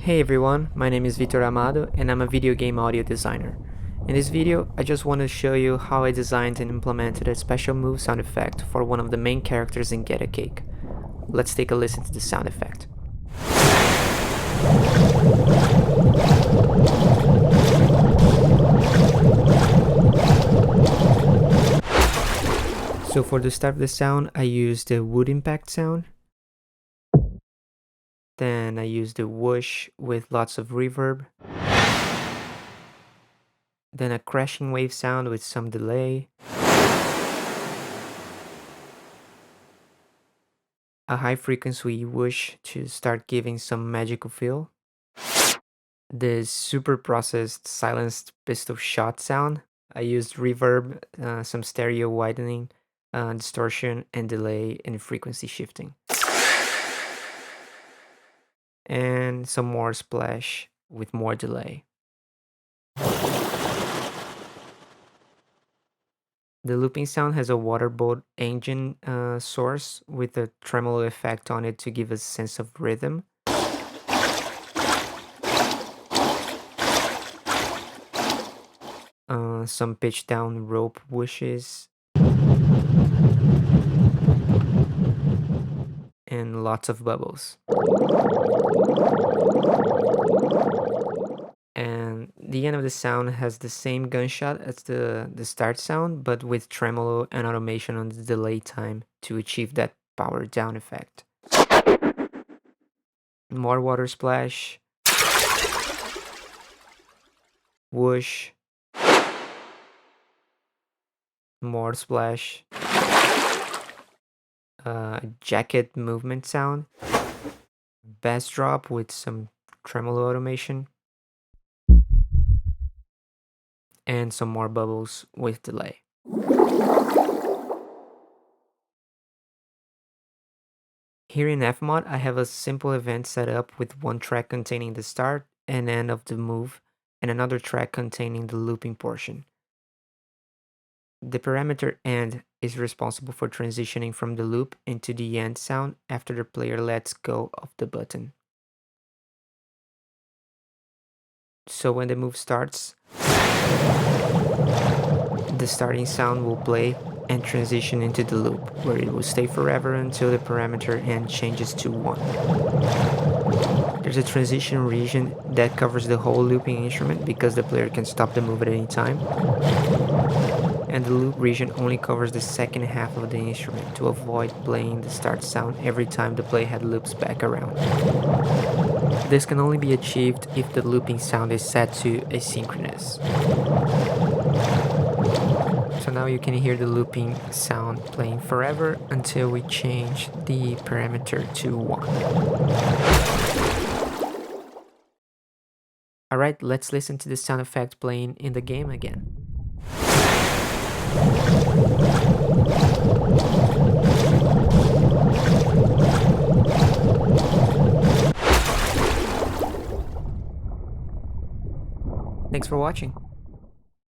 Hey everyone, my name is Vitor Amado and I'm a video game audio designer. In this video, I just want to show you how I designed and implemented a special move sound effect for one of the main characters in Gedda Cake. Let's take a listen to the sound effect. So for the start of the sound, I used the wood impact sound. Then I used the whoosh with lots of reverb. Then a crashing wave sound with some delay. A high frequency whoosh to start giving some magical feel. The super processed silenced pistol shot sound. I used reverb, some stereo widening, distortion and delay and frequency shifting. And some more splash with more delay. The looping sound has a waterboard engine source with a tremolo effect on it to give a sense of rhythm. Some pitch down rope whooshes. And lots of bubbles. And the end of the sound has the same gunshot as the start sound, but with tremolo and automation on the delay time to achieve that power down effect. More water splash. Whoosh. More splash. Jacket movement sound. Bass drop with some tremolo automation. And some more bubbles with delay. Here in Fmod, I have a simple event set up with one track containing the start and end of the move, and another track containing the looping portion. The parameter end is responsible for transitioning from the loop into the end sound after the player lets go of the button. So when the move starts, the starting sound will play and transition into the loop, where it will stay forever until the parameter end changes to 1. There's a transition region that covers the whole looping instrument because the player can stop the move at any time. And the loop region only covers the second half of the instrument to avoid playing the start sound every time the playhead loops back around. This can only be achieved if the looping sound is set to asynchronous. So now you can hear the looping sound playing forever until we change the parameter to 1. Alright, let's listen to the sound effect playing in the game again. Thanks for watching.